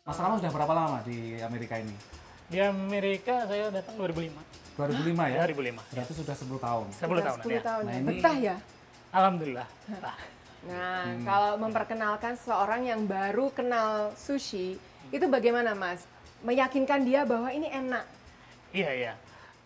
Mas Rama sudah berapa lama di Amerika ini? Di Amerika saya datang 2005. 2005 ya? 2005. Berarti sudah 10 tahun. 10 tahun 10 ya. tahun Nah, ya. ini- Betah ya? Alhamdulillah. Nah, Nah, kalau memperkenalkan seseorang yang baru kenal sushi, itu bagaimana Mas? Meyakinkan dia bahwa ini enak. iya, iya.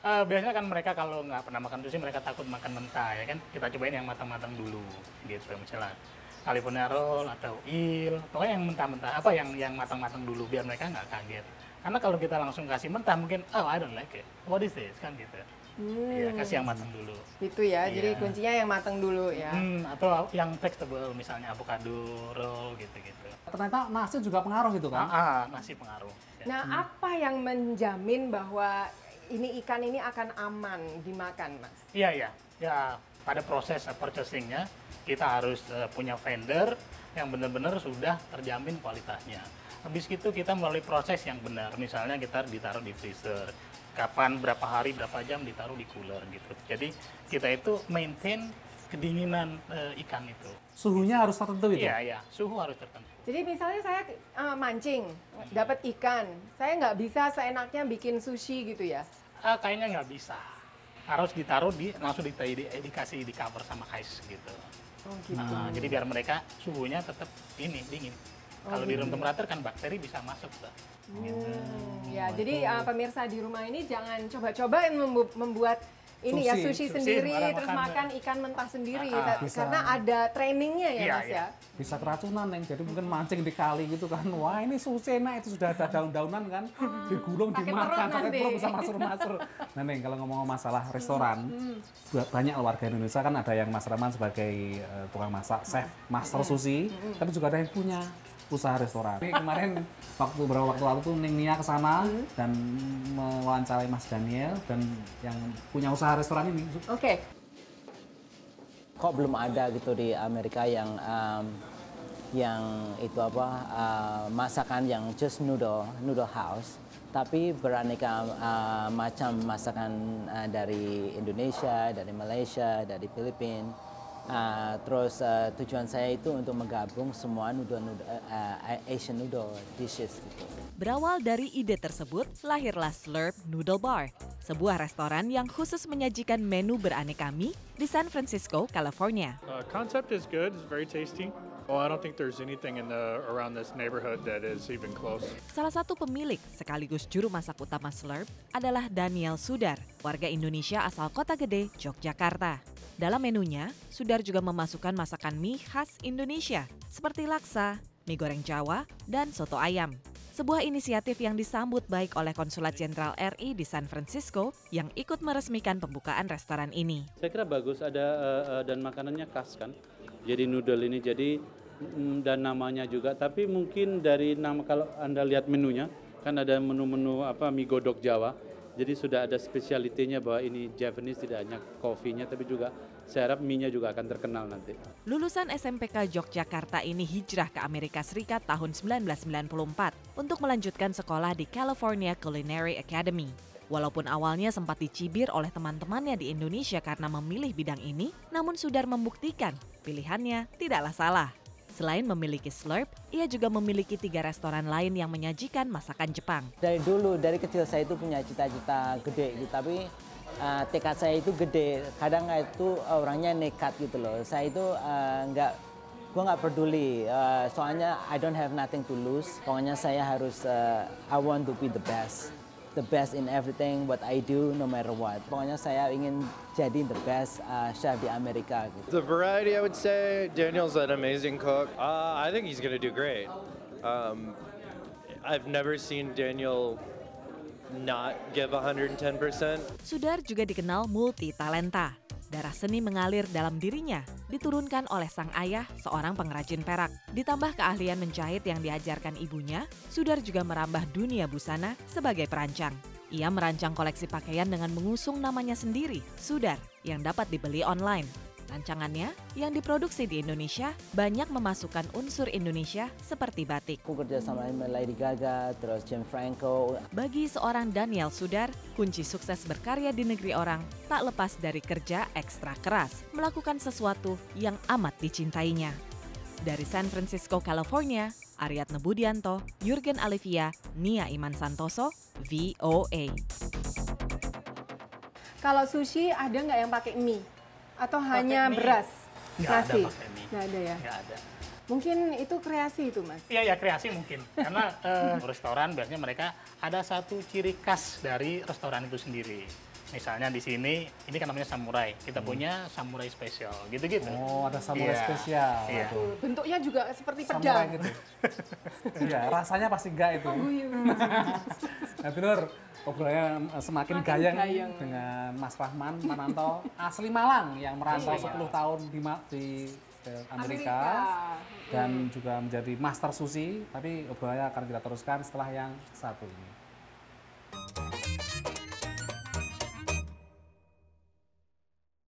Biasanya kan mereka kalau nggak pernah makan sushi, mereka takut makan mentah ya kan. Kita cobain yang matang-matang dulu gitu. Misalnya California roll atau il, pokoknya yang mentah-mentah, apa yang matang-matang dulu biar mereka nggak kaget. Karena kalau kita langsung kasih mentah mungkin, oh I don't like it, what is this, kan gitu. Iya, kasih yang matang dulu. Gitu ya. Jadi Iya. kuncinya yang matang dulu ya. Atau yang vegetable, misalnya avocado roll gitu-gitu. Ternyata nasi juga pengaruh gitu kan? Nasi pengaruh. Ya. Nah, apa yang menjamin bahwa ini ikan ini akan aman dimakan, Mas? Iya, iya. Ya, pada proses purchasing-nya kita harus punya vendor yang benar-benar sudah terjamin kualitasnya. Habis itu kita melalui proses yang benar. Misalnya kita ditaruh di freezer. Kapan, berapa hari, berapa jam ditaruh di cooler gitu. Jadi kita itu maintain kedinginan ikan itu. Suhunya harus tertentu itu? Iya, iya. Suhu harus tertentu. Jadi misalnya saya mancing, dapat ikan, saya nggak bisa seenaknya bikin sushi gitu ya? Kayaknya nggak bisa. Harus ditaruh langsung dikasih di cover sama ice gitu. Oh gitu. Jadi biar mereka suhunya tetap dingin. Kalau di room temperatur kan bakteri bisa masuk tuh. Ya, jadi pemirsa di rumah ini jangan coba-coba membuat ini ya sushi sendiri, terus makan ikan mentah sendiri, karena ada trainingnya ya Iya, Mas iya. ya. Bisa keracunan, Neng. Jadi mungkin mancing di kali gitu kan. Wah, ini sushi enak, itu sudah ada daun-daunan kan. Digulung, Pakai dimakan, perut sampai nanti. perut bisa masur-masur. Nah, Neng, kalau ngomong masalah restoran, banyak warga Indonesia kan ada yang Mas Rahman sebagai tukang masak, chef, master sushi, tapi juga ada yang punya usaha restoran. Ini kemarin beberapa waktu lalu tuh Neng Nia ke sana dan mewawancarai Mas Daniel dan yang punya usaha restoran ini. Oke. Kok belum ada gitu di Amerika yang itu apa masakan yang just noodle house, tapi beraneka macam masakan dari Indonesia, dari Malaysia, dari Filipina. Terus tujuan saya itu untuk menggabung semua Asian noodle dishes gitu. Berawal dari ide tersebut, lahirlah Slurp Noodle Bar, sebuah restoran yang khusus menyajikan menu beraneka mie di San Francisco, California. Concept is good. It's very tasty. Well, I don't think there's anything around this neighborhood that is even close. Salah satu pemilik sekaligus juru masak utama Slurp adalah Daniel Sudar, warga Indonesia asal Kota Gede, Yogyakarta. Dalam menunya, Sudar juga memasukkan masakan mie khas Indonesia seperti laksa, mie goreng Jawa, dan soto ayam. Sebuah inisiatif yang disambut baik oleh Konsulat Jenderal RI di San Francisco yang ikut meresmikan pembukaan restoran ini. Saya kira bagus ada dan makanannya khas kan. Jadi noodle ini dan namanya juga. Tapi mungkin dari nama kalau Anda lihat menunya kan ada menu-menu mie godok Jawa. Jadi sudah ada spesialitinya bahwa ini Japanese, tidak hanya kopinya tapi juga saya harap mie-nya juga akan terkenal nanti. Lulusan SMPK Yogyakarta ini hijrah ke Amerika Serikat tahun 1994 untuk melanjutkan sekolah di California Culinary Academy. Walaupun awalnya sempat dicibir oleh teman-temannya di Indonesia karena memilih bidang ini, namun Sudar membuktikan pilihannya tidaklah salah. Selain memiliki Slurp, ia juga memiliki 3 restoran lain yang menyajikan masakan Jepang. Dari kecil saya itu punya cita-cita gede gitu, tapi tekad saya itu gede. Kadang itu orangnya nekat gitu loh. Saya itu gue nggak peduli. Soalnya I don't have nothing to lose. Pokoknya saya harus I want to be the best in everything what I do, no matter what. Pokoknya saya ingin jadi the best chef di Amerika. Gitu. The variety, I would say, Daniel's an amazing cook. I think he's going to do great. I've never seen Daniel not give 110%. Sudar juga dikenal multi-talenta. Darah seni mengalir dalam dirinya, diturunkan oleh sang ayah, seorang pengrajin perak. Ditambah keahlian menjahit yang diajarkan ibunya, Sudar juga merambah dunia busana sebagai perancang. Ia merancang koleksi pakaian dengan mengusung namanya sendiri, Sudar, yang dapat dibeli online. Rancangannya yang diproduksi di Indonesia banyak memasukkan unsur Indonesia seperti batik. Aku kerja sama Lady Gaga, terus James Franco. Bagi seorang Daniel Sudar, kunci sukses berkarya di negeri orang tak lepas dari kerja ekstra keras, melakukan sesuatu yang amat dicintainya. Dari San Francisco, California, Aryatna Budianto, Jurgen Alivia, Nia Iman Santoso, VOA. Kalau sushi ada nggak yang pakai mie? Atau hanya mie. beras? Nggak ada Nasi? pakai mie. Nggak ada ya? Nggak ada. Mungkin itu kreasi itu, Mas? Iya, ya kreasi mungkin. Karena restoran biasanya mereka ada satu ciri khas dari restoran itu sendiri. Misalnya di sini, ini kan namanya samurai. Kita punya samurai spesial, gitu-gitu. Oh, ada samurai Iya. spesial. Iya. Waduh. Bentuknya juga seperti Samurai pedang. gitu. Iya, rasanya pasti enggak itu. Nah, Nur, obrolannya semakin gayeng dengan Mas Rahman Mananto, asli Malang yang merantau 10 tahun di Amerika dan juga menjadi master sushi. Tapi obrolannya akan kita teruskan setelah yang satu ini.